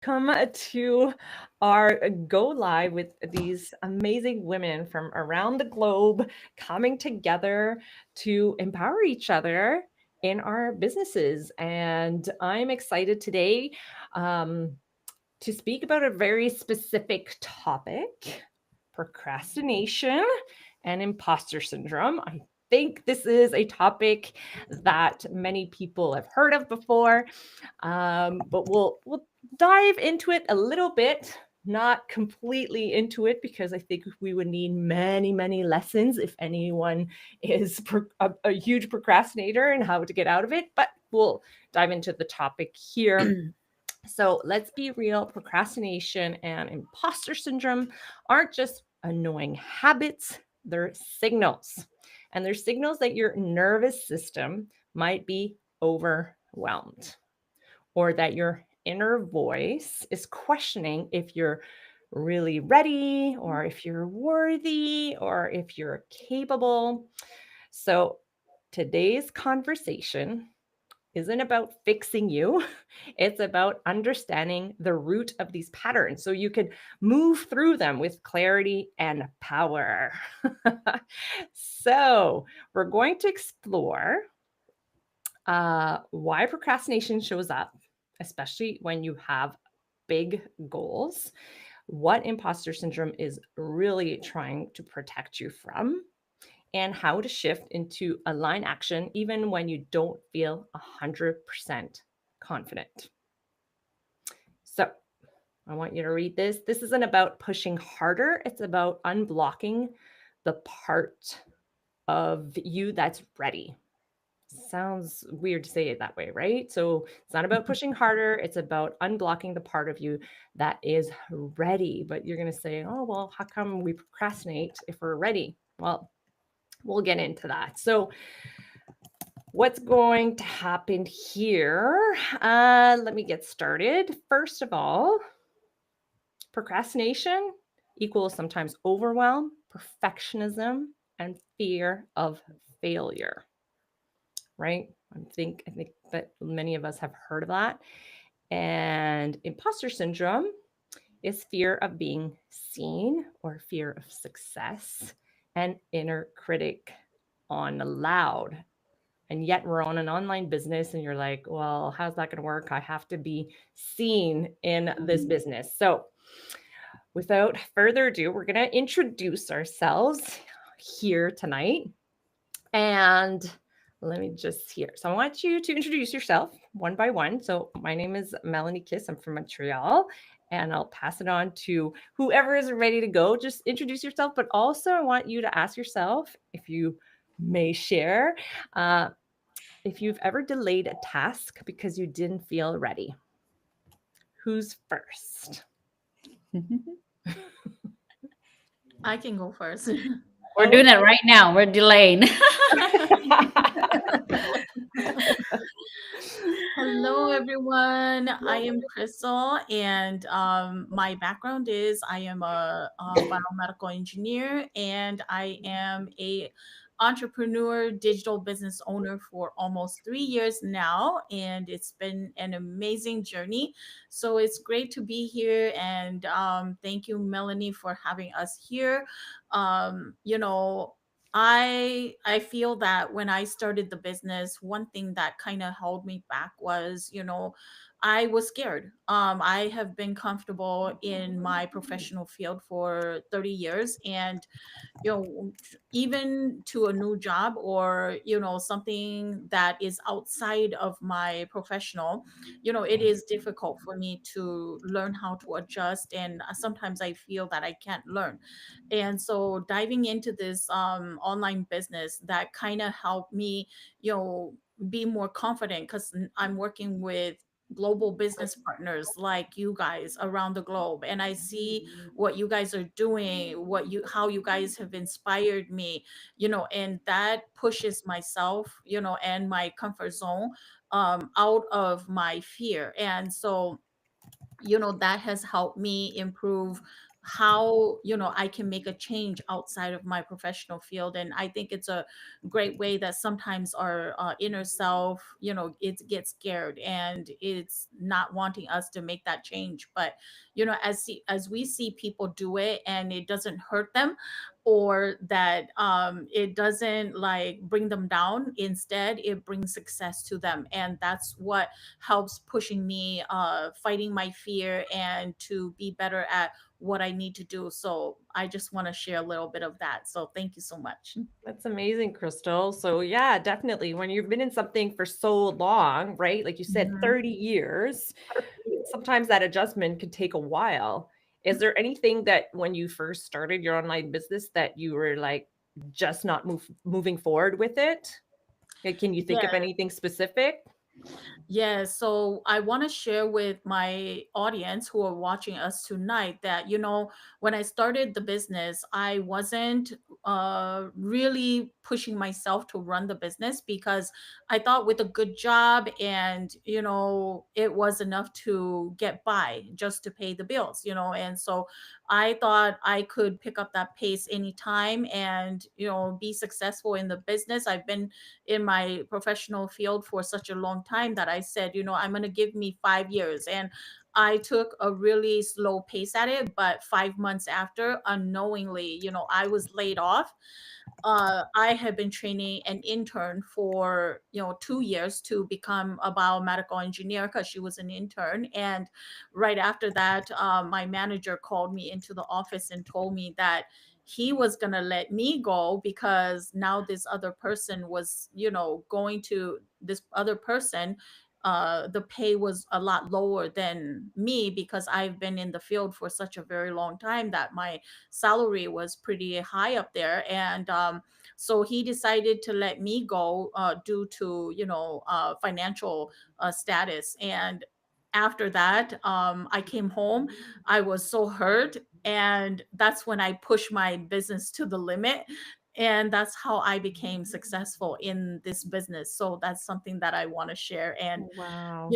Welcome to our go live with these amazing women from around the globe coming together to empower each other in our businesses. And I'm excited today um, to speak about a very specific topic: procrastination and imposter syndrome. I think this is a topic that many people have heard of before, but we'll dive into it a little bit, not completely into it, because I think we would need many lessons if anyone is a huge procrastinator and how to get out of it. But we'll dive into the topic here. So let's be real: procrastination and imposter syndrome aren't just annoying habits, they're signals. And they're signals that your nervous system might be overwhelmed, or that your inner voice is questioning if you're really ready, or if you're worthy, or if you're capable. So today's conversation isn't about fixing you. It's about understanding the root of these patterns so you could move through them with clarity and power. So, we're going to explore why procrastination shows up, especially when you have big goals, what imposter syndrome is really trying to protect you from, and how to shift into aligned action even when you don't feel 100% confident. So, I want you to read this. This isn't about pushing harder, it's about unblocking the part of you that's ready. Sounds weird to say it that way, right? So it's not about pushing harder, it's about unblocking the part of you that is ready. But you're going to say, oh, well, how come we procrastinate if we're ready? Well, we'll get into that. So, what's going to happen here? Let me get started. First of all, procrastination equals sometimes overwhelm, perfectionism, and fear of failure, right? I think that many of us have heard of that. And imposter syndrome is fear of being seen, or fear of success, and inner critic on loud. And yet we're on an online business and you're like, well, how's that going to work? I have to be seen in this business. So, without further ado, we're going to introduce ourselves here tonight. And let me just here. So I want you to introduce yourself one by one. So my name is Melanie Kiss. I'm from Montreal, and I'll pass it on to whoever is ready to go. Just introduce yourself, but also I want you to ask yourself, if you may share, uh, if you've ever delayed a task because you didn't feel ready. Who's first? I can go first. We're doing it right now. We're delaying. Hello, everyone. I am Crystal, and my background is I am a biomedical engineer, and I am a entrepreneur, digital business owner for almost 3 years now, and it's been an amazing journey. So it's great to be here, and thank you, Melanie, for having us here. You know, I feel that when I started the business, one thing that kind of held me back was, I was scared. I have been comfortable in my professional field for 30 years, and even to a new job, or something that is outside of my professional, it is difficult for me to learn how to adjust, and sometimes I feel that I can't learn. And so diving into this online business, that kind of helped me be more confident, because I'm working with global business partners like you guys around the globe, and I see what you guys are doing, how you guys have inspired me, and that pushes myself, and my comfort zone out of my fear. And so that has helped me improve how, I can make a change outside of my professional field. And I think it's a great way that sometimes our inner self, it gets scared and it's not wanting us to make that change. But as we see people do it and it doesn't hurt them, or that it doesn't like bring them down, instead it brings success to them. And that's what helps pushing me, fighting my fear and to be better at what I need to do. So I just want to share a little bit of that. So thank you so much. That's amazing, Crystal. So yeah, definitely. When you've been in something for so long, right? Like you said, Mhm. 30 years, sometimes that adjustment could take a while. Is there anything that when you first started your online business that you were like just not moving forward with it? Like, can you think of Yeah. anything specific? Yeah, so I want to share with my audience who are watching us tonight that, when I started the business, I wasn't really pushing myself to run the business, because I thought with a good job and, it was enough to get by just to pay the bills, and so I thought I could pick up that pace anytime and, be successful in the business. I've been in my professional field for such a long time that I said, I'm going to give me 5 years. And I took a really slow pace at it. But 5 months after, unknowingly, I was laid off. I had been training an intern for 2 years to become a biomedical engineer, because she was an intern. And right after that, my manager called me into the office and told me that he was going to let me go, because now this other person was, going to this other person. The pay was a lot lower than me, because I've been in the field for such a very long time that my salary was pretty high up there. And so he decided to let me go, due to financial status. And after that, I came home. I was so hurt, and that's when I pushed my business to the limit. And that's how I became successful in this business. So that's something that I want to share. And Wow.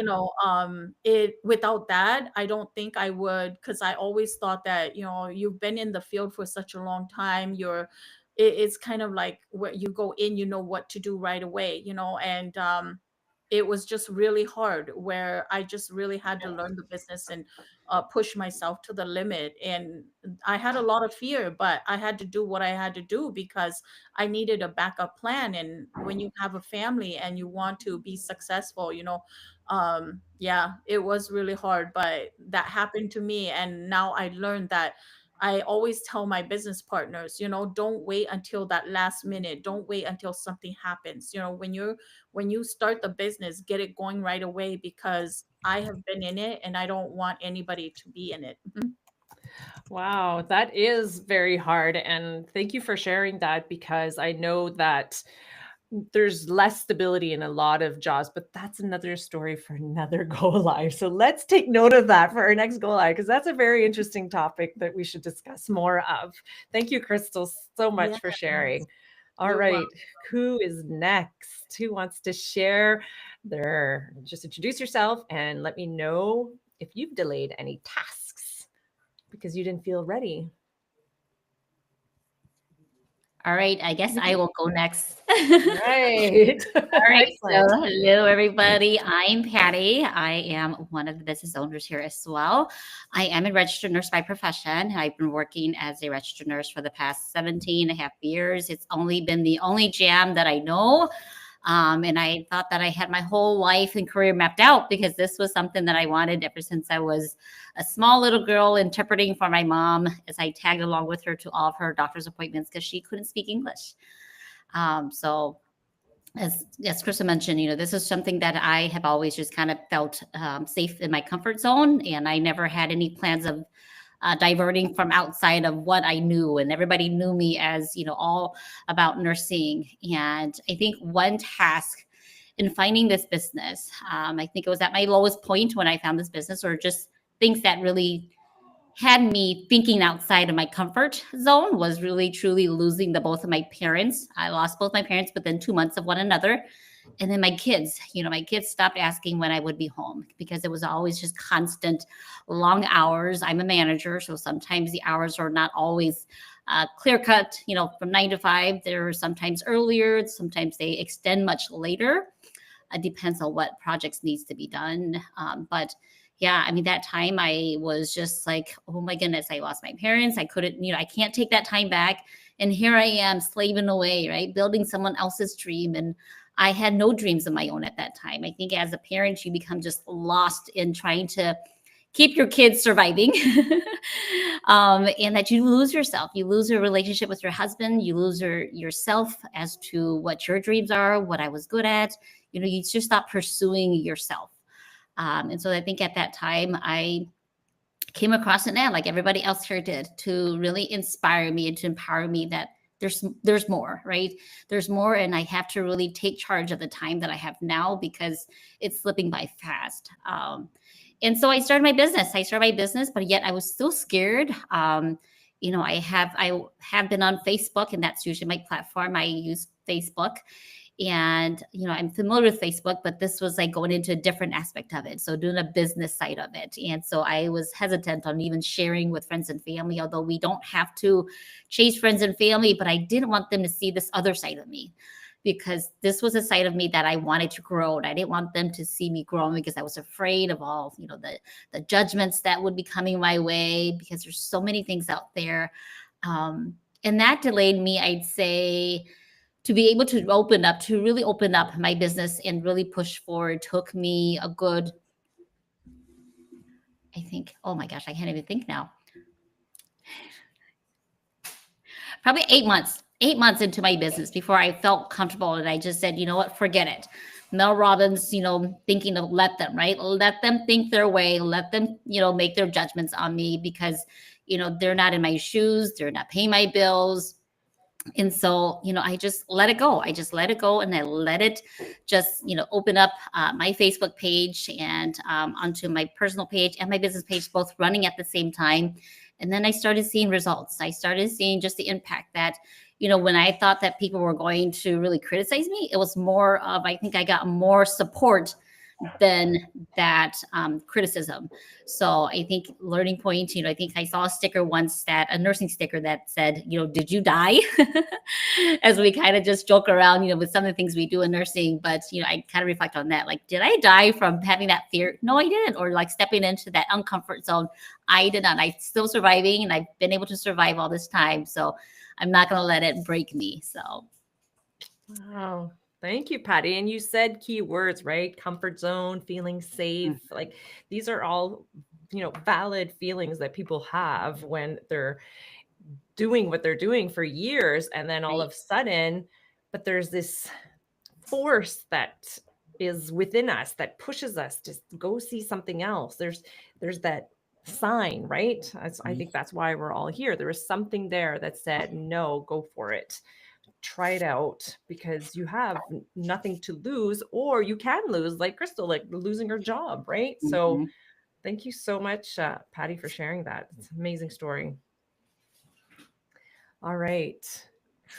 it without that, I don't think I would, because I always thought that, you've been in the field for such a long time. It's kind of like where you go in, you know what to do right away, and it was just really hard, where I just really had to learn the business and push myself to the limit. And I had a lot of fear, but I had to do what I had to do, because I needed a backup plan. And when you have a family and you want to be successful, yeah, it was really hard, but that happened to me. And now I learned that I always tell my business partners, don't wait until that last minute. Don't wait until something happens. When you start the business, get it going right away, because I have been in it and I don't want anybody to be in it. Mhm. Wow, that is very hard. And thank you for sharing that, because I know that there's less stability in a lot of jobs, but that's another story for another Go Live. So let's take note of that for our next Go Live, because that's a very interesting topic that we should discuss more of. Thank you, Crystal, so Yeah, much for sharing. All you're welcome. right, who is next? Who wants to share just introduce yourself and let me know if you've delayed any tasks because you didn't feel ready. All right, I guess I will go next. Right. All right. So, Excellent. hello, everybody. I'm Patty. I am one of the business owners here as well. I am a registered nurse by profession. I've been working as a registered nurse for the past 17 and a half years. It's only been the only jam that I know. And I thought that I had my whole life and career mapped out, because this was something that I wanted ever since I was a small little girl interpreting for my mom as I tagged along with her to all of her doctor's appointments because she couldn't speak English. So as Krista mentioned, this is something that I have always just kind of felt safe in my comfort zone, and I never had any plans of diverting from outside of what I knew. And everybody knew me as, all about nursing. And I think one task in finding this business, I think it was at my lowest point when I found this business, or just things that really had me thinking outside of my comfort zone, was really truly losing both of my parents. I lost both my parents within 2 months of one another. And then my kids, my kids stopped asking when I would be home because it was always just constant long hours. I'm a manager, so sometimes the hours are not always clear cut, from 9 to 5. They're sometimes earlier, sometimes they extend much later. It depends on what projects needs to be done. But yeah, I mean, that time I was just like, oh my goodness, I lost my parents. I couldn't, I can't take that time back. And here I am slaving away, right? Building someone else's dream. And I had no dreams of my own at that time. I think as a parent, you become just lost in trying to keep your kids surviving. And that you lose yourself. You lose your relationship with your husband. You lose yourself as to what your dreams are, what I was good at. You just stop pursuing yourself. And so I think at that time, I came across an ad like everybody else here did to really inspire me and to empower me that there's more, right? There's more, and I have to really take charge of the time that I have now because it's slipping by fast. And so I started my business, but yet I was still scared. I have been on Facebook, and that's usually my platform. I use Facebook. And, I'm familiar with Facebook, but this was like going into a different aspect of it. So doing a business side of it. And so I was hesitant on even sharing with friends and family, although we don't have to chase friends and family, but I didn't want them to see this other side of me because this was a side of me that I wanted to grow. And I didn't want them to see me growing because I was afraid of all, the judgments that would be coming my way because there's so many things out there. And that delayed me, I'd say, to be able to really open up my business and really push forward took me a good, I think, oh my gosh, I can't even think now. Probably 8 months into my business before I felt comfortable. And I just said, you know what, forget it. Mel Robbins, thinking of let them, right? Let them think their way, let them, make their judgments on me because, they're not in my shoes. They're not paying my bills. And so, I just let it go. And I let it just, open up my Facebook page and onto my personal page and my business page, both running at the same time. And then I started seeing results. I started seeing just the impact that, when I thought that people were going to really criticize me, it was more of, I think I got more support than that criticism. So I think learning point, I think I saw a sticker once a nursing sticker that said, did you die? As we kind of just joke around, with some of the things we do in nursing, but, I kind of reflect on that. Like, did I die from having that fear? No, I didn't. Or like stepping into that uncomfort zone. I did not. I'm still surviving and I've been able to survive all this time. So I'm not going to let it break me. So. Wow. Thank you, Patty. And you said key words, right? Comfort zone, feeling safe. Like these are all, valid feelings that people have when they're doing what they're doing for years. And then all of a sudden, but there's this force that is within us that pushes us to go see something else. There's that sign, right? I think that's why we're all here. There was something there that said, no, go for it. Try it out because you have nothing to lose, or you can lose, like Crystal, like losing her job, right? Mm-hmm. So thank you so much, Patty, for sharing that. It's an amazing story. All right.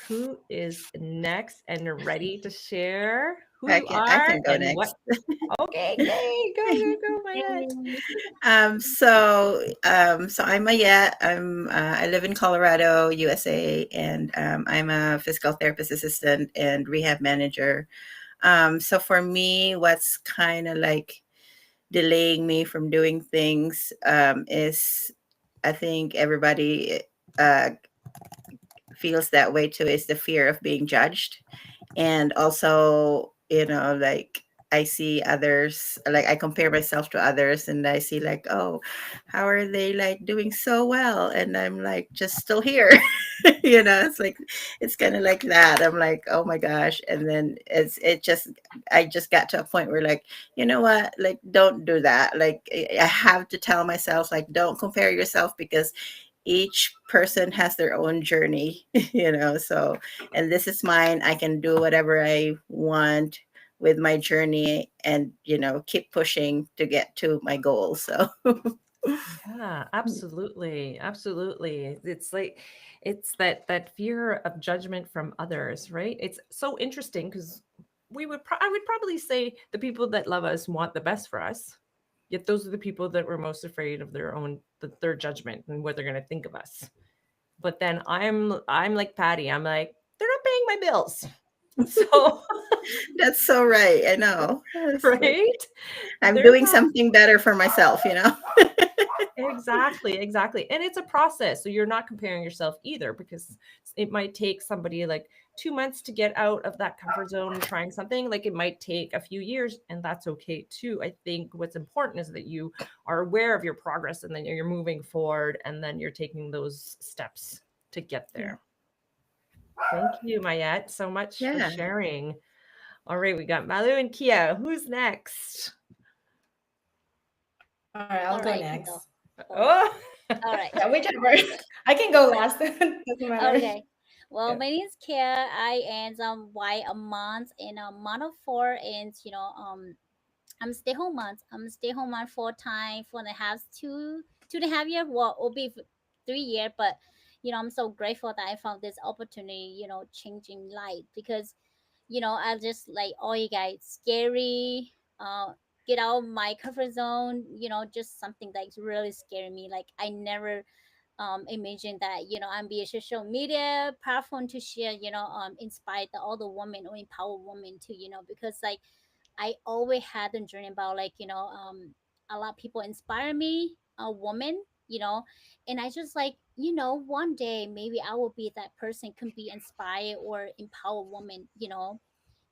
Who is next and ready to share who you are? I can go next. Okay, yay, go, Mayette. So I'm Mayette. I live in Colorado, USA, and I'm a physical therapist assistant and rehab manager. So for me, what's kind of like delaying me from doing things is, I think everybody feels that way too, is the fear of being judged. And also, like I see others, like I compare myself to others and I see like, oh, how are they like doing so well? And I'm like, just still here. It's like, it's kind of like that. I'm like, oh my gosh. And then I just got to a point where like, you know what, like, don't do that. Like I have to tell myself, like, don't compare yourself because each person has their own journey, so, and this is mine. I can do whatever I want with my journey and, keep pushing to get to my goal. So yeah, absolutely. It's like, it's that fear of judgment from others, right? It's so interesting because I would probably say the people that love us want the best for us. Yet those are the people that we're most afraid of their judgment and what they're going to think of us. But then I'm like Patty. I'm like, they're not paying my bills. So, That's so right. I know. It's like right? I'm They're doing not. something better for myself, you know? Exactly, exactly. And it's a process. So you're not comparing yourself either, because it might take somebody like 2 months to get out of that comfort zone and trying something. Like it might take a few years, and that's okay too. I think what's important is that you are aware of your progress and then you're moving forward and then you're taking those steps to get Yeah. there. Thank you, Mayette, so much for Yeah. sharing. All right, we got Malu and Kia. Who's next? All right, I'll All go right, I can go. next. Oh, All right. Yeah, whichever. I can go last. Doesn't matter. Okay. Well, Yeah. my name is Kia. I am why a month in a month of four, and I'm a stay home mom. I'm a stay home mom full time, 4.5, 2.5 years. Well, it'll be 3 years, but I'm so grateful that I found this opportunity. Changing life because I just like all you guys scary. Get out of my comfort zone. Just something that's really scaring me. Like I never imagine that I'm be a social media platform to share inspire the other women or empower women too because like I always had a dream about like a lot of people inspire me, a woman, and I just like one day maybe I will be that person can be inspired or empower women,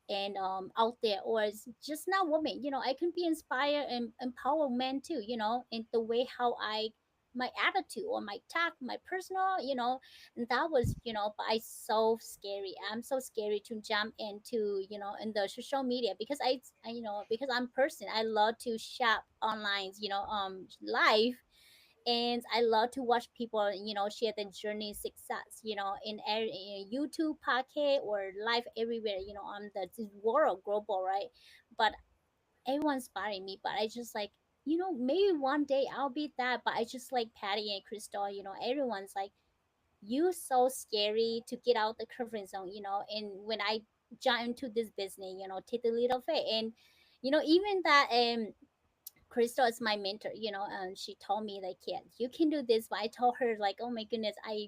and out there, or it's just not women, I can be inspired and empower men too, in the way how I my attitude or my talk, my personal, and that was, but I so scary. I'm so scary to jump into, in the social media because because I'm person. I love to shop online, live, and I love to watch people, share their journey success, in YouTube, podcast, or live everywhere, on the this world global, right? But everyone inspiring me, but I just like, maybe one day I'll be that. But I just like Patty and Crystal, everyone's like, you so scary to get out the comfort zone, and when I jump into this business, take the lead of it, and even that Crystal is my mentor, and she told me like, yeah, you can do this. But I told her like, oh my goodness, I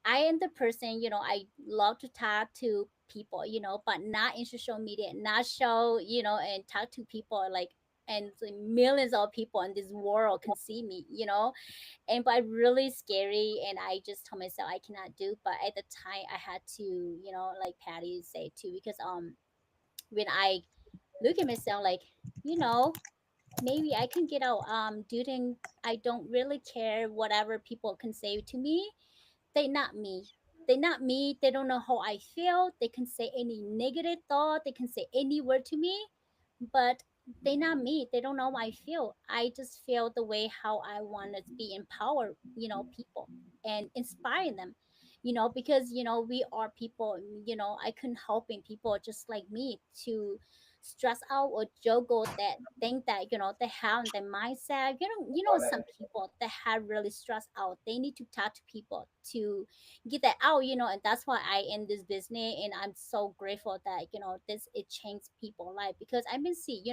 am the person, I love to talk to people, but not in social media, not show, and talk to people like, and the millions of people in this world can see me, and but really scary. And I just told myself I cannot do. But at the time I had to, like Patty said too, because when I look at myself like, maybe I can get out doing, I don't really care whatever people can say to me. They not me. They not me. They don't know how I feel. They can say any negative thought. They can say any word to me, but they not me. They don't know how I feel. I just feel the way how I want to be empower, people and inspire them. Because we are people. I couldn't helping people just like me to stress out or juggle that think that they have their mindset. Some people that have really stressed out, they need to talk to people to get that out, and that's why I in this business. And I'm so grateful that this it changed people life, because I've been see,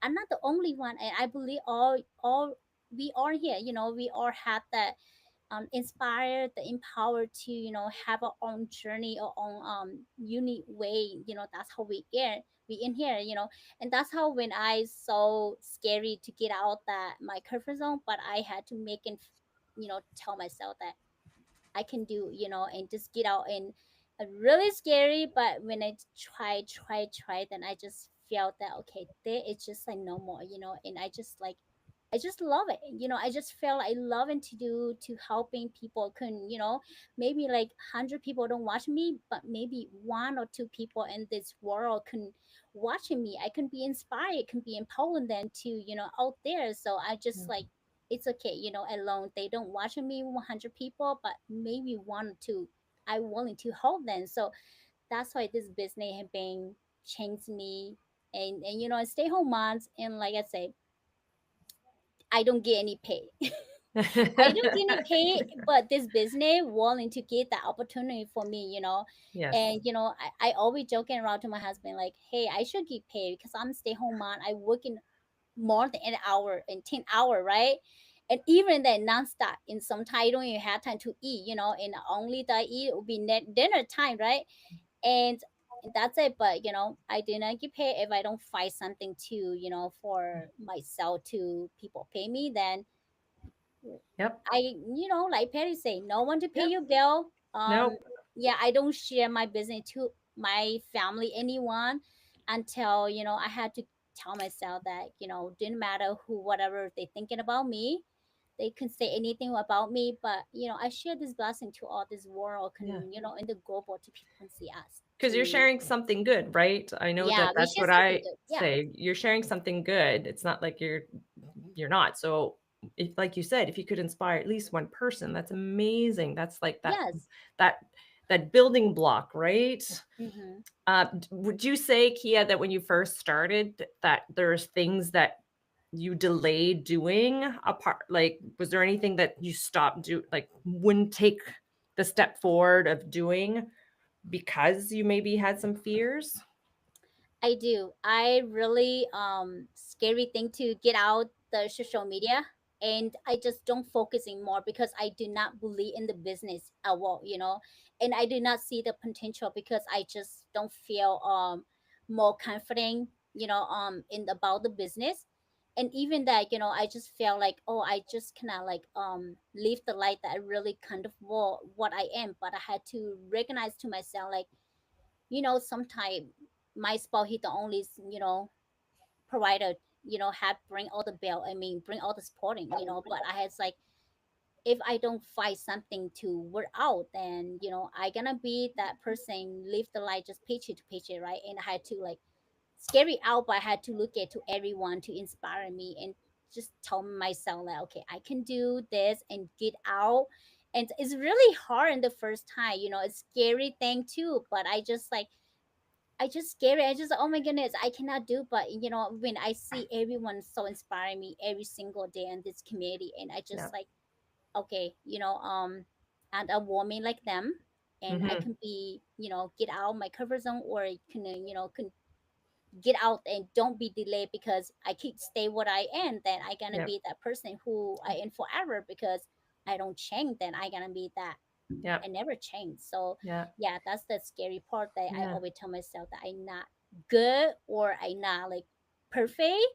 I'm not the only one, and I believe all we are here, we all have that inspired, the empowered to have our own journey, our own unique way. That's how we get we in here, and that's how when I so scary to get out that my comfort zone, but I had to make and tell myself that I can do, and just get out. And really scary, but when I try, then I just felt that okay, there it's just like no more, and I just love it. I just felt I love and to do to helping people can, maybe like 100 people don't watch me, but maybe one or two people in this world can watching me. I can be inspired, can be empowering them to, out there. So I just like it's okay, alone. They don't watch me 100 people, but maybe one or two I willing to hold them. So that's why this business has been changed me. And stay home months, and like I say, I don't get any pay. I don't didn't pay, but this business willing to give that opportunity for me, Yes. And I always joking around to my husband like, hey, I should get paid because I'm stay home mom. I working more than an hour and 10 hour, right? And even then nonstop. In some time you don't even have time to eat, and only that I eat will be dinner time, right? And that's it. But I do not get paid if I don't find something to, for myself to people pay me, then Yep. like Patty say, no one to pay Yep. your bill. Nope. Yeah, I don't share my business to my family, anyone, until I had to tell myself that didn't matter who, whatever they thinking about me, they can say anything about me, but I share this blessing to all this world, Yeah. in the global to people can see us. Because you're To sharing something good, right? I know yeah, that we that's share what something I good. Yeah. say. You're sharing something good. It's not like you're not. So, like you said, if you could inspire at least one person, that's amazing. That's like Yes. that that building block, right? Mm-hmm. Would you say, Kia, that when you first started, that there's things that you delayed doing apart? Like, was there anything that you stopped like wouldn't take the step forward of doing because you maybe had some fears? I do. I really scary thing to get out the social media, and I just don't focus anymore because I do not believe in the business at all, and I do not see the potential because I just don't feel more confident, in about the business. And even that, I just feel like, oh, I just cannot like live the life that I really kind of what I am, but I had to recognize to myself like, sometimes my spouse he the only provider, had bring all the bill, I mean bring all the supporting, but I had like, if I don't find something to work out, then I gonna be that person live the life just paycheck to paycheck, right? And I had to like scary out, but I had to look at to everyone to inspire me and just tell myself like, okay, I can do this and get out. And it's really hard in the first time, it's scary thing too, but I just scary. I just, oh my goodness, I cannot do. But when I see everyone so inspiring me every single day in this community, and I Yeah. just like, okay, and a woman like them, and I Hmm. can be, get out my comfort zone, or can, can get out and don't be delayed because I keep stay what I am. Then I gonna Yep. be that person who I am forever because I don't change. Then I gonna be that I Yep. never change. So Yeah. yeah, that's the scary part that I Yeah. always tell myself that I'm not good, or I not like perfect,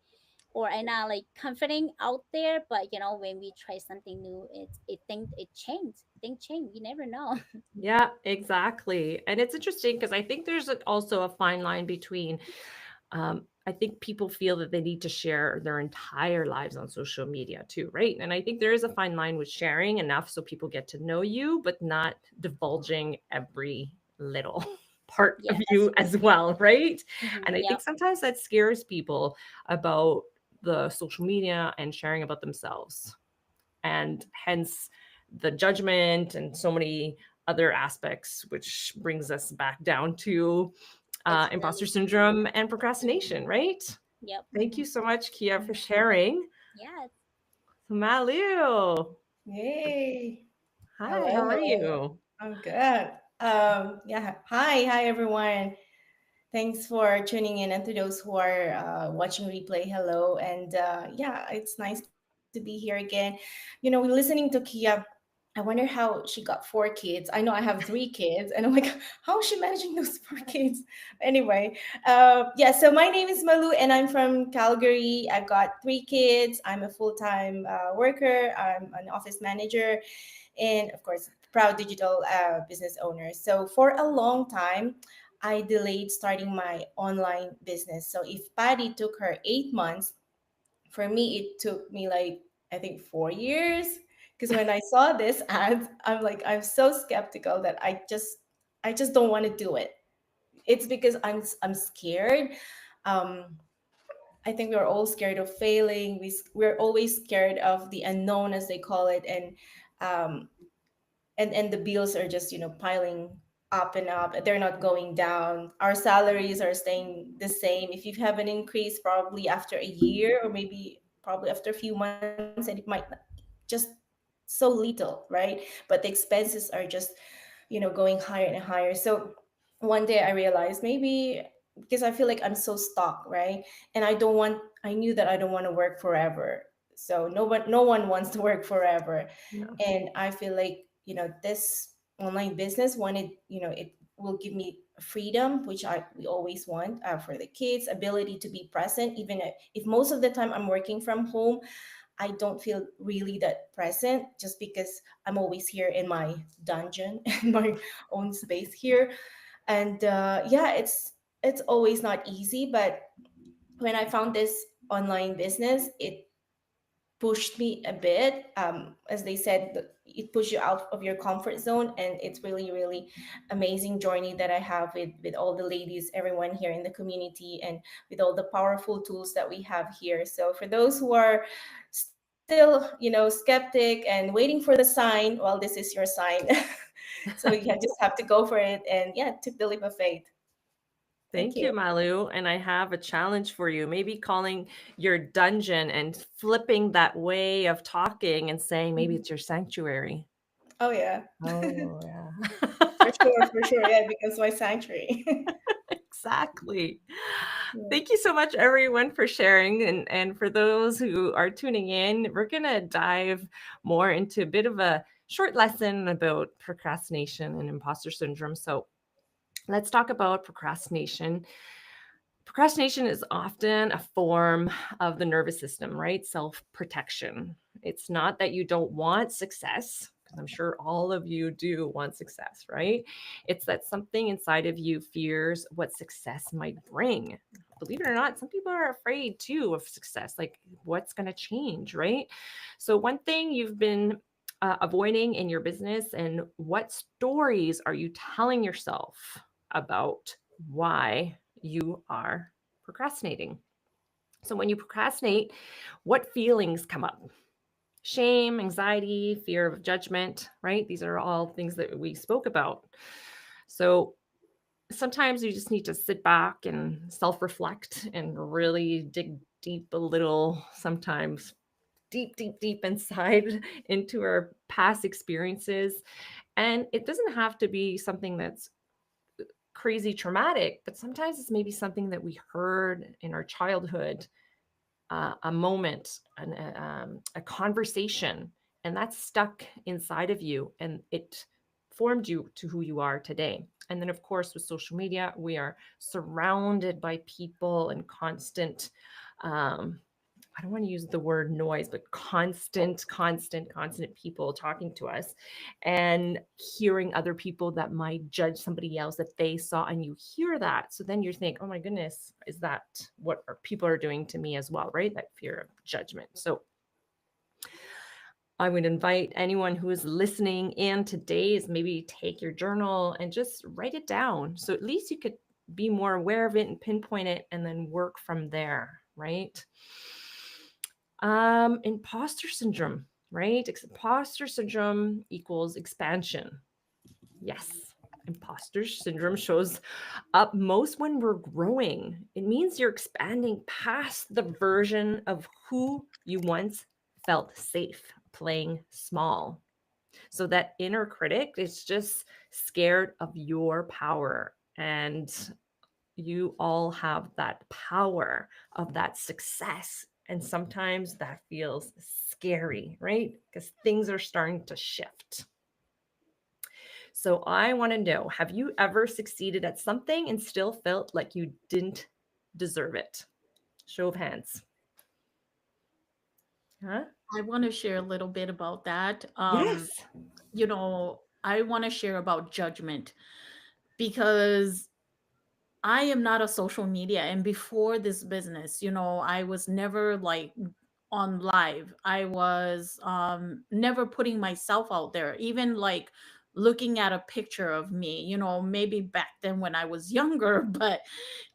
or I not like confident out there. But when we try something new, it think it change. Think change. You never know. Yeah, exactly. And it's interesting because I think there's also a fine line between, I think people feel that they need to share their entire lives on social media too, right? And I think there is a fine line with sharing enough so people get to know you, but not divulging every little part Yeah, of that's you super as scary. well, right? And I think Yep. sometimes that scares people about the social media and sharing about themselves, and hence the judgment and so many other aspects, which brings us back down to It's imposter really scary. syndrome and procrastination, right? Yep. Thank you so much, Kia, for sharing. Yeah. Malu, Yay. hi, how are Hello. you? I'm good. Yeah. Hi, everyone. Thanks for tuning in, and to those who are watching replay, hello. And yeah, it's nice to be here again. Listening to Kia, I wonder how she got 4 kids. I know I have 3 kids, and I'm like, how is she managing those 4 kids? Anyway, yeah. So my name is Malu, and I'm from Calgary. I've got 3 kids. I'm a full-time worker. I'm an office manager, and of course, proud digital business owner. So for a long time, I delayed starting my online business. So if Patty took her 8 months, for me it took me like I think 4 years. Because when I saw this ad, I'm so skeptical that I just don't want to do it. It's because I'm scared. Um, I think we're all scared of failing. We're always scared of the unknown, as they call it, um, and the bills are just piling up and up. They're not going down. Our salaries are staying the same. If you have an increase, probably after a year, or maybe probably after a few months, and it might just so little, right? But the expenses are just, going higher and higher. So one day I realized, maybe because I feel like I'm so stuck, right? And I knew that I don't want to work forever. So no one wants to work forever. No. And I feel like, this online business wanted, it will give me freedom, which we always want, for the kids, ability to be present, even if most of the time I'm working from home. I don't feel really that present, just because I'm always here in my dungeon in my own space here. And yeah, it's always not easy, but when I found this online business, it pushed me a bit. As they said, it pushes you out of your comfort zone, and it's really, really amazing journey that I have with all the ladies, everyone here in the community, and with all the powerful tools that we have here. So for those who are still, skeptic and waiting for the sign, well, this is your sign. So you just have to go for it, and yeah, took the leap of faith. Thank Thank you. you, Malu. And I have a challenge for you. Maybe calling your dungeon and flipping that way of talking and saying maybe it's your sanctuary. Oh yeah. Oh, yeah. For sure, yeah, it becomes my sanctuary. Exactly. Yeah. Thank you so much, everyone, for sharing. And for those who are tuning in, we're going to dive more into a bit of a short lesson about procrastination and imposter syndrome. So let's talk about procrastination. Procrastination is often a form of the nervous system, right? Self protection. It's not that you don't want success, because I'm sure all of you do want success, right? It's that something inside of you fears what success might bring. Believe it or not, some people are afraid too of success, like what's going to change, right? So, one thing you've been avoiding in your business, and what stories are you telling yourself about why you are procrastinating? So, when you procrastinate, what feelings come up? Shame, anxiety, fear of judgment, right? These are all things that we spoke about. So, sometimes you just need to sit back and self reflect and really dig deep a little, sometimes deep, deep, deep inside into our past experiences. And it doesn't have to be something that's crazy traumatic, but sometimes it's maybe something that we heard in our childhood, a moment, a conversation, and that's stuck inside of you, and it formed you to who you are today. And then, of course, with social media, we are surrounded by people and constant, I don't want to use the word noise, but constant people talking to us, and hearing other people that might judge somebody else that they saw, and you hear that. So then you think, oh my goodness, is that what people are doing to me as well, right? That fear of judgment. So I would invite anyone who is listening in today is maybe take your journal and just write it down. So at least you could be more aware of it and pinpoint it and then work from there, right? Imposter syndrome, right? Imposter syndrome equals expansion. Yes, imposter syndrome shows up most when we're growing. It means you're expanding past the version of who you once felt safe playing small. So that inner critic is just scared of your power. And you all have that power of that success. And sometimes that feels scary, right? Because things are starting to shift. So I want to know, have you ever succeeded at something and still felt like you didn't deserve it? Show of hands. Huh? I want to share a little bit about that. Yes. I want to share about judgment, because I am not a social media. And before this business, I was never like on live. I was never putting myself out there, even like looking at a picture of me, maybe back then when I was younger, but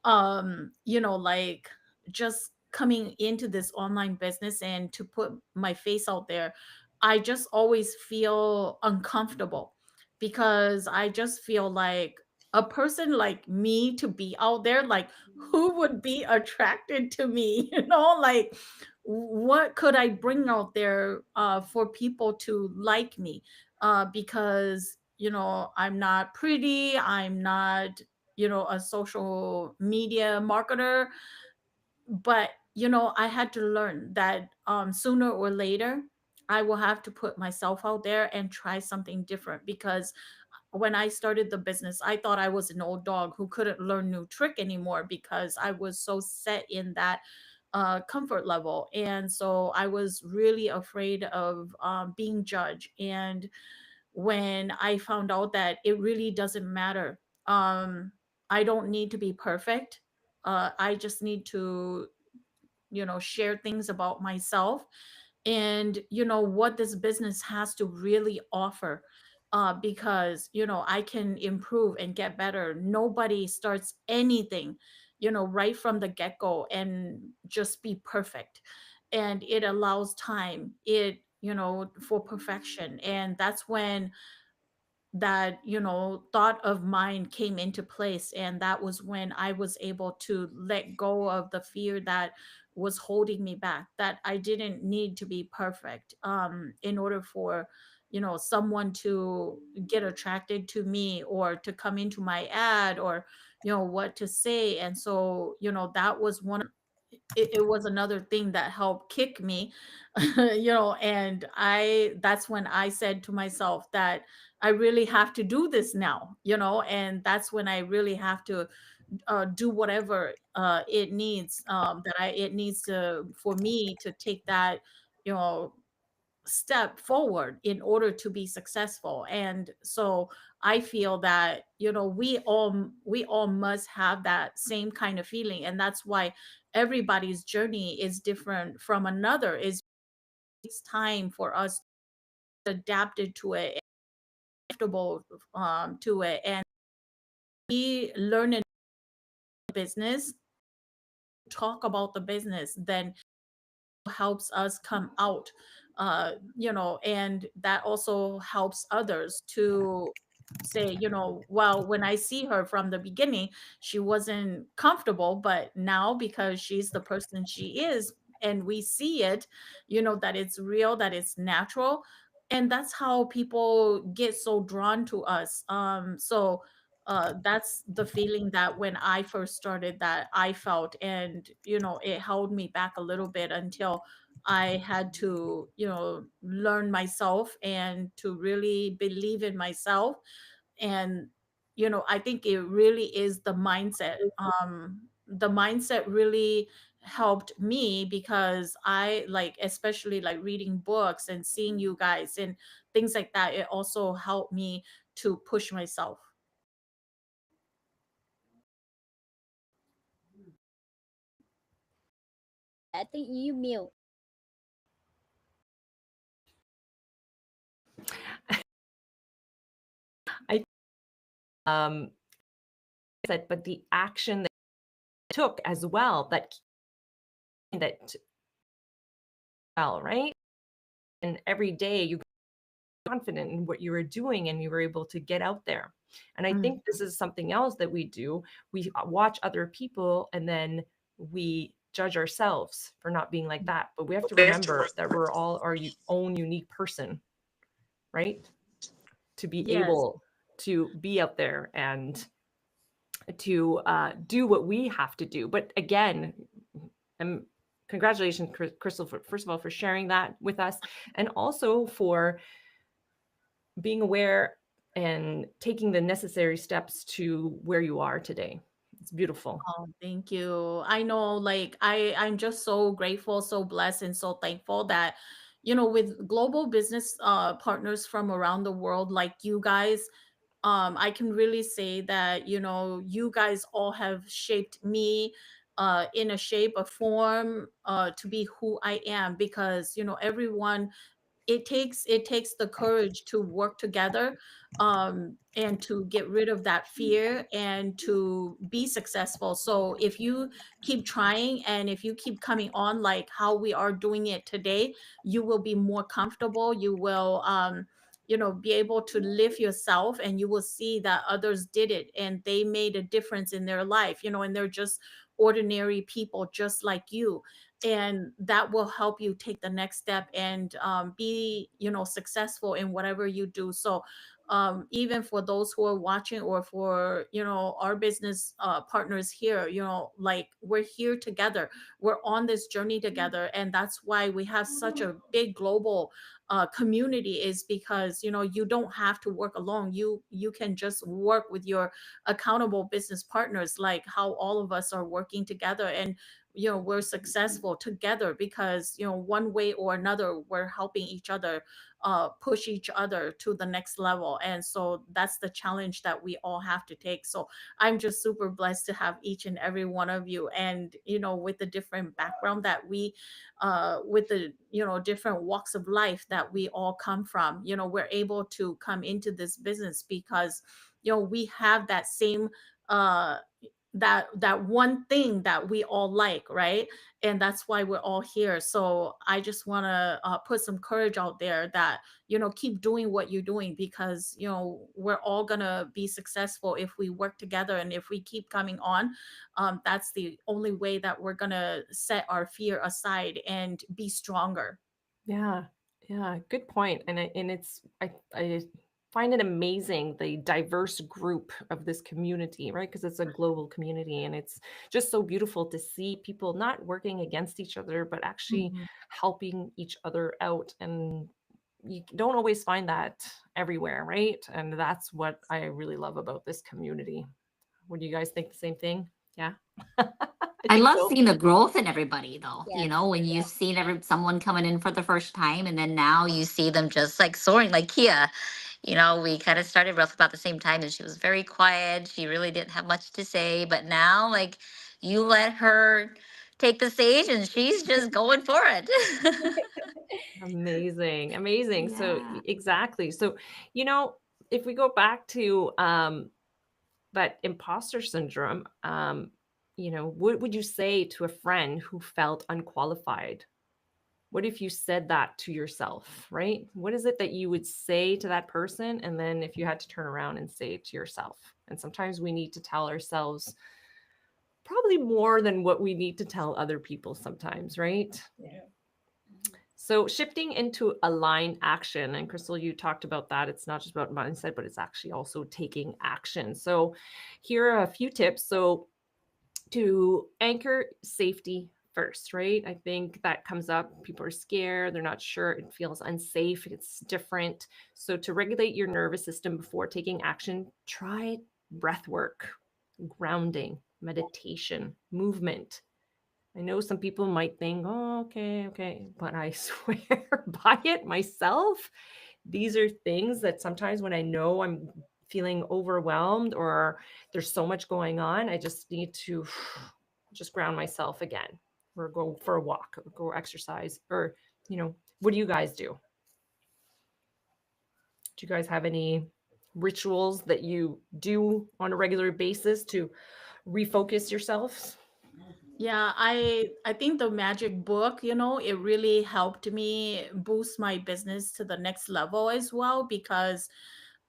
like just coming into this online business and to put my face out there, I just always feel uncomfortable, because I just feel like a person like me to be out there, like who would be attracted to me? Like what could I bring out there for people to like me? Because I'm not pretty, I'm not a social media marketer, but I had to learn that sooner or later I will have to put myself out there and try something different, because when I started the business, I thought I was an old dog who couldn't learn new trick anymore, because I was so set in that comfort level. And so I was really afraid of being judged. And when I found out that it really doesn't matter, I don't need to be perfect. I just need to, share things about myself and what this business has to really offer, because I can improve and get better. Nobody starts anything right from the get-go and just be perfect, and it allows time, it for perfection. And that's when that thought of mine came into place, and that was when I was able to let go of the fear that was holding me back, that I didn't need to be perfect in order for someone to get attracted to me or to come into my ad, or what to say. And so that was it was another thing that helped kick me. And that's when I said to myself that I really have to do this now, and that's when I really have to do whatever it needs, it needs to for me to take that you know step forward in order to be successful. And so I feel that we all must have that same kind of feeling, and that's why everybody's journey is different from another. Is It's time for us to adapt it to it, comfortable to it, and we learn in business, talk about the business, then helps us come out, and that also helps others to say, well, when I see her from the beginning, she wasn't comfortable, but now because she's the person she is, and we see it, that it's real, that it's natural. And that's how people get so drawn to us. So that's the feeling that when I first started that I felt, and it held me back a little bit until I had to learn myself and to really believe in myself. And I think it really is the mindset. The mindset really helped me, because I like, especially like reading books and seeing you guys and things like that, it also helped me to push myself. I think you mute. I said, but the action that you took as well, that well, right? And every day you got confident in what you were doing and you were able to get out there. And I Mm. think this is something else that we do. We watch other people and then we judge ourselves for not being like that. But we have to remember that we're all our own unique person, right? To be Yes. able to be out there and to do what we have to do. But again, congratulations, Crystal, first of all, for sharing that with us, and also for being aware and taking the necessary steps to where you are today. It's beautiful. Oh, thank you. I know, like I'm just so grateful, so blessed, and so thankful that, with global business partners from around the world like you guys, I can really say that, you guys all have shaped me in a shape, a form, to be who I am, because, everyone, it takes the courage to work together, and to get rid of that fear and to be successful. So if you keep trying, and if you keep coming on like how we are doing it today, you will be more comfortable, you will be able to live yourself, and you will see that others did it and they made a difference in their life, and they're just ordinary people just like you. And that will help you take the next step and be successful in whatever you do. So even for those who are watching, or for our business partners here, like, we're here together, we're on this journey together. And that's why we have such a big global community, is because you don't have to work alone. You can just work with your accountable business partners, like how all of us are working together. And we're successful together because one way or another we're helping each other push each other to the next level. And so that's the challenge that we all have to take. So I'm just super blessed to have each and every one of you. And with the different background that we with the different walks of life that we all come from, we're able to come into this business because we have that same uh that one thing that we all like, right? And that's why we're all here. So I just want to put some courage out there that keep doing what you're doing, because we're all gonna be successful if we work together, and if we keep coming on. That's the only way that we're gonna set our fear aside and be stronger. Yeah, yeah, good point. And I find it amazing the diverse group of this community, right? Because it's a global community, and it's just so beautiful to see people not working against each other, but actually Mhm. helping each other out. And you don't always find that everywhere, right? And that's what I really love about this community. Would you guys think the same thing? Yeah. I I think love so. seeing the growth in everybody though. Yes. When you've seen someone coming in for the first time, and then now you see them just like soaring, like Kia. We kind of started roughly about the same time, and she was very quiet. She really didn't have much to say, but now, like, you let her take the stage and she's just going for it. Amazing, amazing. So Yeah. exactly. So, you know, if we go back to that imposter syndrome, what would you say to a friend who felt unqualified? What if you said that to yourself, right? What is it that you would say to that person? And then if you had to turn around and say it to yourself. And sometimes we need to tell ourselves probably more than what we need to tell other people sometimes, right? Yeah. So shifting into aligned action, and Crystal, you talked about that. It's not just about mindset, but it's actually also taking action. So here are a few tips. So to anchor safety first, right? I think that comes up. People are scared, they're not sure, it feels unsafe, it's different. So to regulate your nervous system before taking action, try breath work, grounding, meditation, movement. I know some people might think, oh, okay, but I swear by it myself. These are things that sometimes when I know I'm feeling overwhelmed or there's so much going on, I just need to just ground myself again, or go for a walk, or go exercise, or, what do you guys do? Do you guys have any rituals that you do on a regular basis to refocus yourselves? Yeah, I think the magic book, it really helped me boost my business to the next level as well, because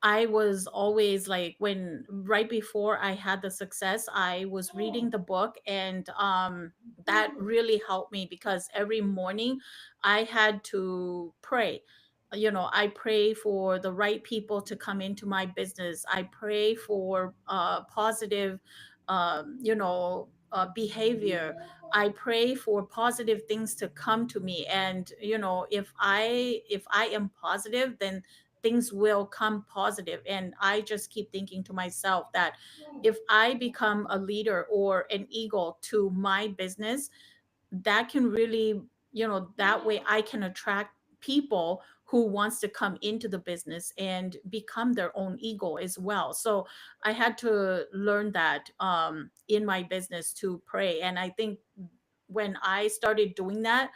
I was always like, when right before I had the success, I was reading the book, and that really helped me, because every morning I had to pray. I pray for the right people to come into my business. I pray for positive behavior. I pray for positive things to come to me. And if I am positive, then things will come positive. And I just keep thinking to myself that if I become a leader or an eagle to my business, that can really, that way I can attract people who wants to come into the business and become their own ego as well. So I had to learn that in my business, to pray. And I think when I started doing that,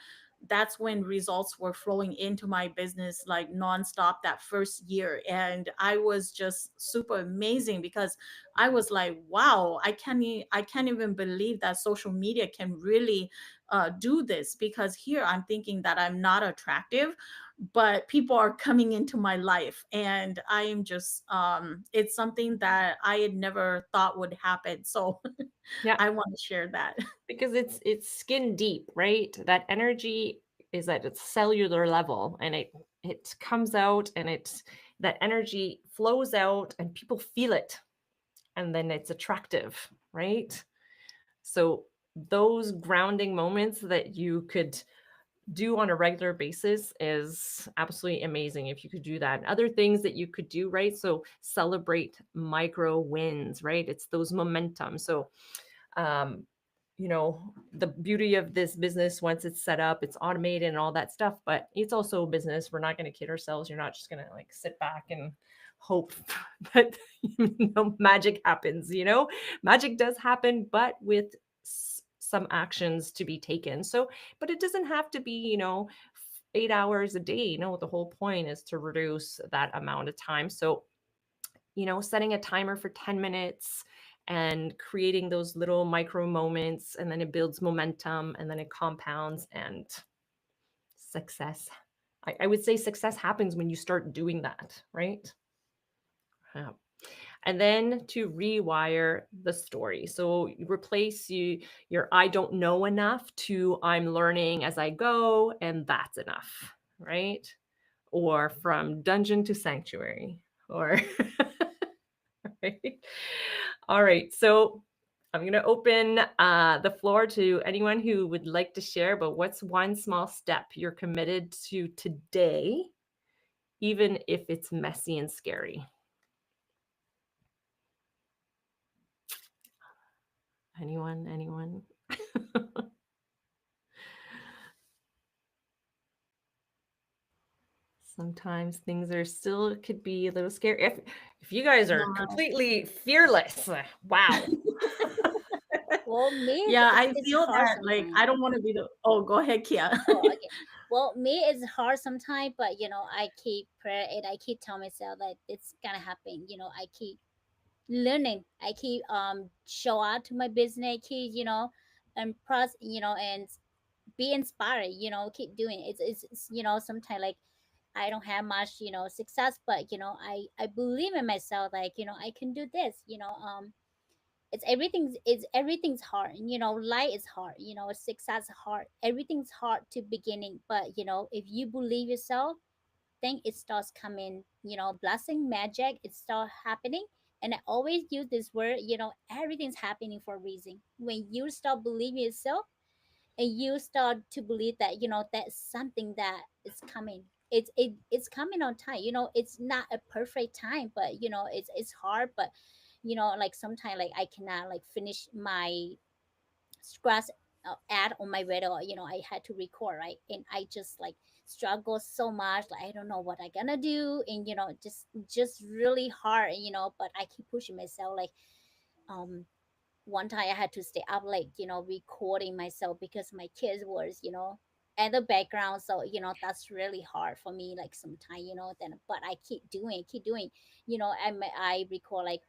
that's when results were flowing into my business like nonstop that first year. And I was just super amazing, because I was like, wow, I can't even believe that social media can really do this. Because here I'm thinking that I'm not attractive, but people are coming into my life, and I am just it's something that I had never thought would happen. So Yeah, I want to share that. because it's skin deep, right? That energy is at its cellular level, and it comes out, and it's that energy flows out, and people feel it, and then it's attractive, right? So those grounding moments that you could do on a regular basis is absolutely amazing if you could do that. And other things that you could do, right? So celebrate micro wins, right? It's those momentum. So um the beauty of this business, once it's set up, it's automated and all that stuff, but it's also a business. We're not going to kid ourselves. You're not just going to like sit back and hope that magic happens. Magic does happen, but with some actions to be taken. So but it doesn't have to be 8 hours a day. No, the whole point is to reduce that amount of time. So setting a timer for 10 minutes and creating those little micro moments, and then it builds momentum, and then it compounds, and success. I would say success happens when you start doing that, right? Yeah. And then to rewire the story. So you replace your I don't know enough to I'm learning as I go, and that's enough, right? Or from dungeon to sanctuary, or right? All right. So I'm going to open the floor to anyone who would like to share about what's one small step you're committed to today, even if it's messy and scary. Anyone? Sometimes things are still could be a little scary. If you guys are Yeah. completely fearless, wow. Well, me, Yeah, it's, I it's feel hard that, like, sometimes. I don't want to be the. Oh, go ahead, Kia. Oh, okay. Well, me, it's hard sometimes, but I keep prayer and I keep telling myself that it's gonna happen. I keep learning. I keep show out to my business, keep and plus and be inspired. Keep doing it. It's sometimes like I don't have much success, but I believe in myself. Like I can do this. It's everything's hard. Life is hard. Success is hard. Everything's hard to beginning, but if you believe yourself, think it starts coming. Blessing, magic, it starts happening. And I always use this word. Everything's happening for a reason. When you start believing yourself, and you start to believe that that's something that is coming. It's coming on time. It's not a perfect time, but it's hard. But like sometimes like I cannot like finish my scratch ad on my video. I had to record, right? And I just like struggle so much, like I don't know what I gonna do. And just really hard. But I keep pushing myself, like um one time I had to stay up late, recording myself because my kids was, at the background. So, that's really hard for me, like sometimes, then, but I keep doing, I record like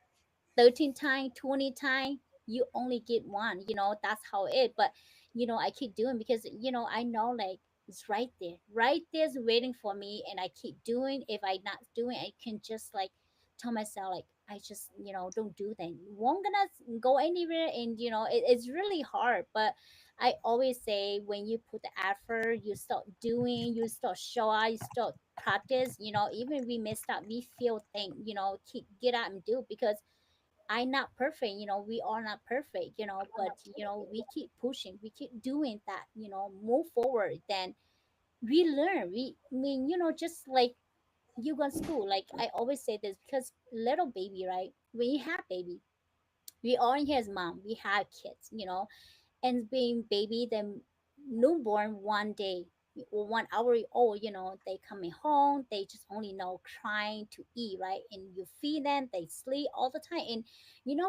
13 times, 20 times, you only get one, that's how it. But, I keep doing because, I know like it's right there's waiting for me. And I keep doing. If I not doing, I can just like tell myself like, I just, don't do that. Won't gonna go anywhere. And, it's really hard. But I always say when you put the effort, you start doing, you start show up, you start practice, even we messed up, we feel thing, keep get out and do because I not perfect, we are not perfect, but we keep pushing, we keep doing that, move forward. Then we learn. I mean, just like you go to school, like I always say this because little baby, right? When you have baby, we all in here as mom, we have kids, and being baby, then newborn 1 day or 1 hour old, they coming home, they just only know crying to eat, right? And you feed them, they sleep all the time. And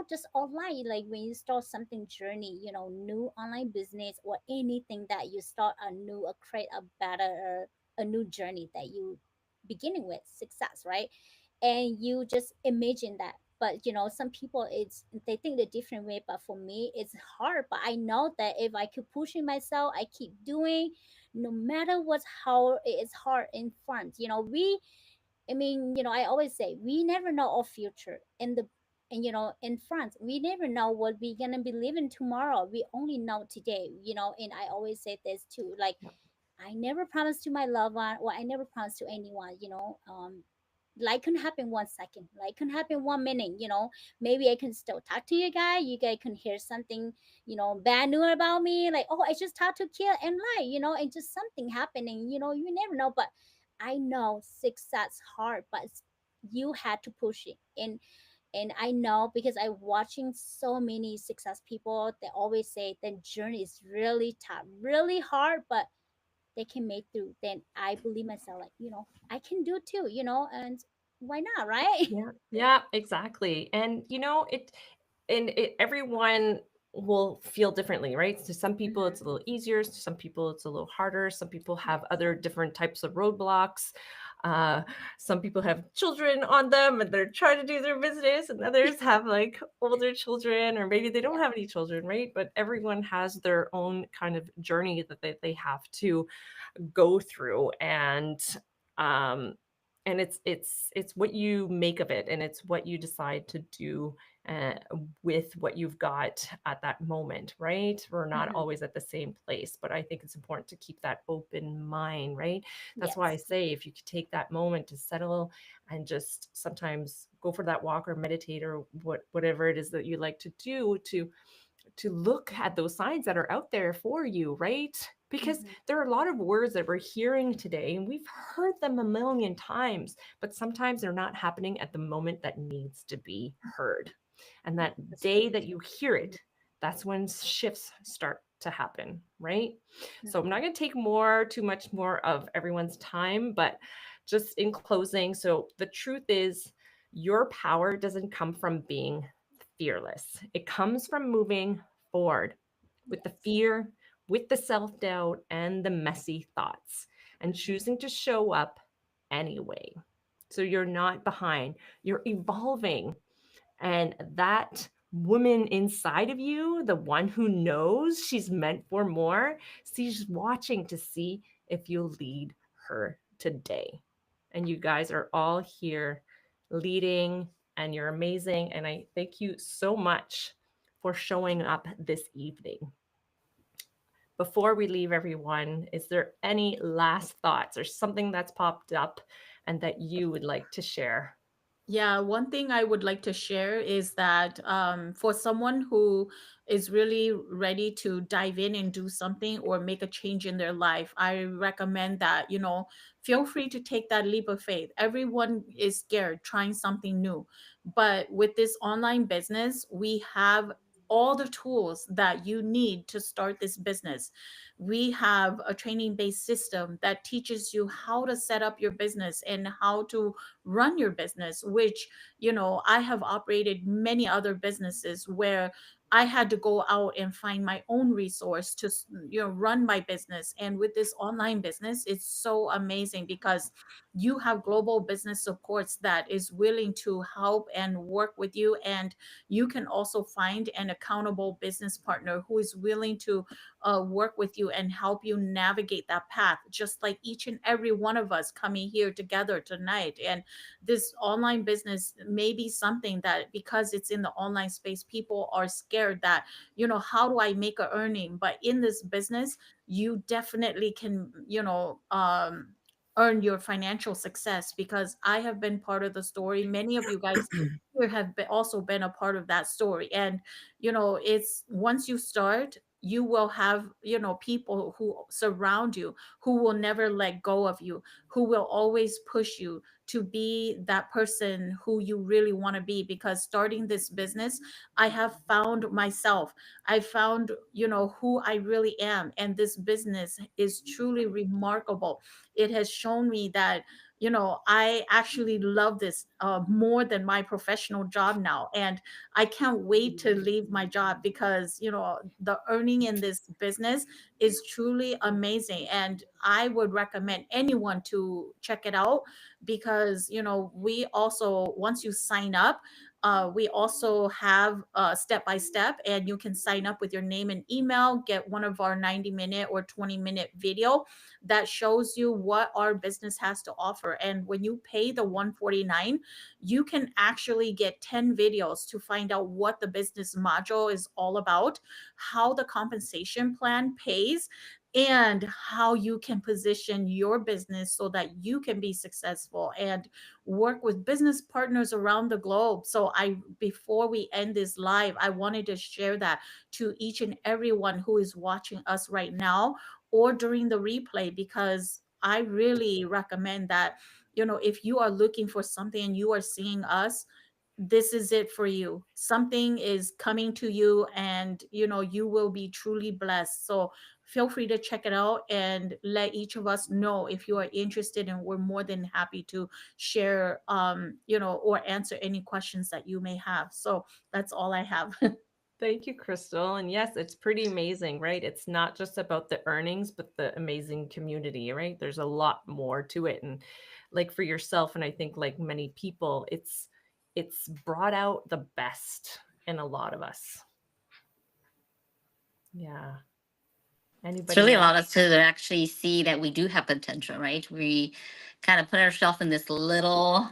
just online, like when you start something journey, new online business or anything that you start a new, create a better, a new journey that you beginning with success, right? And you just imagine that. But some people, it's they think the different way. But for me, it's hard. But I know that if I keep pushing myself, I keep doing, no matter what's how it's hard in front. I mean, I always say we never know our future in the and in front. We never know what we're gonna be living tomorrow. We only know today, and I always say this too. Like, Yeah. I never promised to my loved one, or I never promised to anyone, like can happen 1 second, like can happen 1 minute, maybe I can still talk to you guys, you guys can hear something, bad news about me, like, oh, I just talked to Kill and Lie, and just something happening, you never know. But I know success hard, but you had to push it. And I know because I'm watching so many success people, they always say the journey is really tough, really hard, but they can make through. Then I believe myself, like, I can do too, and why not, right? Yeah, yeah, exactly. And everyone will feel differently, right? So some people it's a little easier, to some people it's a little harder, some people have Yes. other different types of roadblocks. Uh, some people have children on them and they're trying to do their business, and others have like older children, or maybe they don't Yeah. have any children, right? But everyone has their own kind of journey that they have to go through. Um and it's what you make of it, and it's what you decide to do uh, with what you've got at that moment, right? We're not Hmm. always at the same place, but I think it's important to keep that open mind, right? That's why I Yes. say if you could take that moment to settle and just sometimes go for that walk or meditate or whatever it is that you like to do, to look at those signs that are out there for you, right? Because Hmm. there are a lot of words that we're hearing today and we've heard them a million times, but sometimes they're not happening at the moment that needs to be heard. And that That's day very that you hear it, that's when shifts start to happen, right? true. So I'm not going to take too much more of everyone's time, but just in closing, so the truth is your power doesn't come from being fearless. It comes from moving forward with the Yes. fear, with the self doubt, and the messy thoughts, and choosing to show up anyway. So you're not behind, you're evolving. And that woman inside of you, the one who knows she's meant for more, she's watching to see if you'll lead her today. And you guys are all here leading, and you're amazing. And I thank you so much for showing up this evening. Before we leave, everyone, is there any last thoughts or something that's popped up and that you would like to share? Yeah, one thing I would like to share is that for someone who is really ready to dive in and do something or make a change in their life, I recommend that, feel free to take that leap of faith. Everyone is scared trying something new. But with this online business, we have all the tools that you need to start this business. We have a training based system that teaches you how to set up your business and how to run your business, which, I have operated many other businesses where I had to go out and find my own resource to run my business. And with this online business, it's so amazing because you have global business supports that is willing to help and work with you. And you can also find an accountable business partner who is willing to work with you and help you navigate that path, just like each and every one of us coming here together tonight. And this online business may be something that, because it's in the online space, people are scared that, how do I make a earning? But in this business, you definitely can, earn your financial success, because I have been part of the story. Many of you guys here have also been a part of that story. And, it's once you start, you will have, people who surround you, who will never let go of you, who will always push you to be that person who you really want to be. Because starting this business, I have found myself. I found, who I really am. And this business is truly remarkable. It has shown me that, I actually love this more than my professional job now. And I can't wait to leave my job, because, the earning in this business is truly amazing. And I would recommend anyone to check it out. because we also, once you sign up, we also have step by step, and you can sign up with your name and email, get one of our 90-minute or 20-minute video that shows you what our business has to offer. And when you pay the $149, you can actually get 10 videos to find out what the business module is all about, how the compensation plan pays, and how you can position your business so that you can be successful and work with business partners around the globe. So before we end this live, I wanted to share that to each and everyone who is watching us right now or during the replay, because I really recommend that, if you are looking for something and you are seeing us, this is it for you. Something is coming to you, and you will be truly blessed. So feel free to check it out and let each of us know if you are interested, and we're more than happy to share or answer any questions that you may have. So that's all I have. Thank you, Crystal. And yes, it's pretty amazing, right? It's not just about the earnings, but the amazing community, right? There's a lot more to it. And like for yourself, and I think like many people, it's brought out the best in a lot of us. Yeah. It's Anybody really else? allowed us to actually see that we do have potential, right? We kind of put ourselves in this little,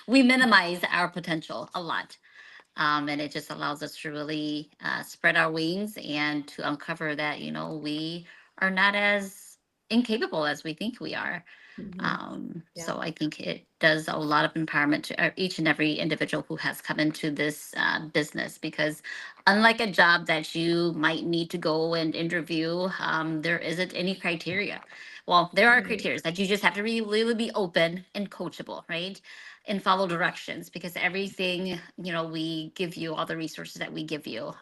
we minimize our potential a lot. And it just allows us to really spread our wings and to uncover that, we are not as incapable as we think we are. So I think it does a lot of empowerment to each and every individual who has come into this business, because unlike a job that you might need to go and interview, there isn't any criteria. Well, there are Right. criteria that you just have to really be open and coachable, right? And follow directions, because everything, we give you, all the resources that we give you,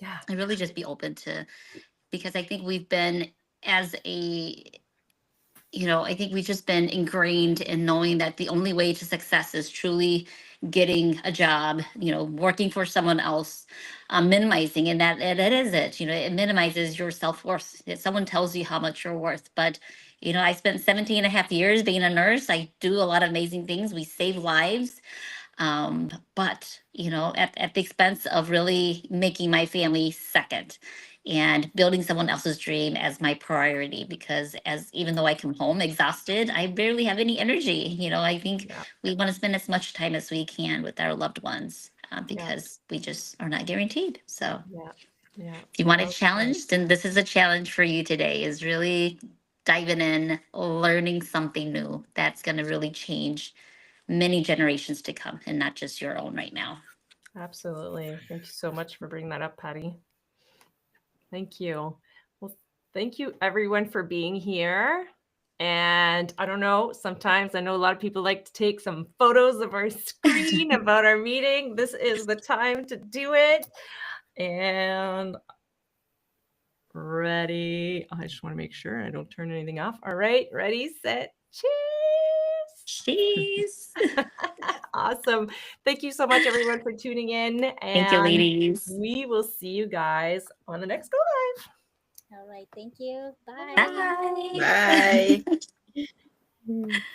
Yeah. and really just be open to, because I think we've been I think we've just been ingrained in knowing that the only way to success is truly getting a job, working for someone else, minimizing, and that is it. It minimizes your self-worth. If someone tells you how much you're worth, but I spent 17 and a half years being a nurse. I do a lot of amazing things. We save lives. But at the expense of really making my family second and building someone else's dream as my priority, because even though I come home exhausted, I barely have any energy. I think Yeah. we want to spend as much time as we can with our loved ones, because we just are not guaranteed. So Yeah. if you want a Well said. challenge, then this is a challenge for you today, is really diving in, learning something new that's going to really change many generations to come, and not just your own right now. Absolutely. Thank you so much for bringing that up, Patty. Thank you. Well, thank you everyone for being here. And I don't know, sometimes I know a lot of people like to take some photos of our screen about our meeting. This is the time to do it. And ready. I just want to make sure I don't turn anything off. All right, ready, set, cheers. Cheese. Awesome. Thank you so much, everyone, for tuning in. Thank you, And ladies. we will see you guys on the next Go Live. All right. Thank you. Bye. Bye. Bye.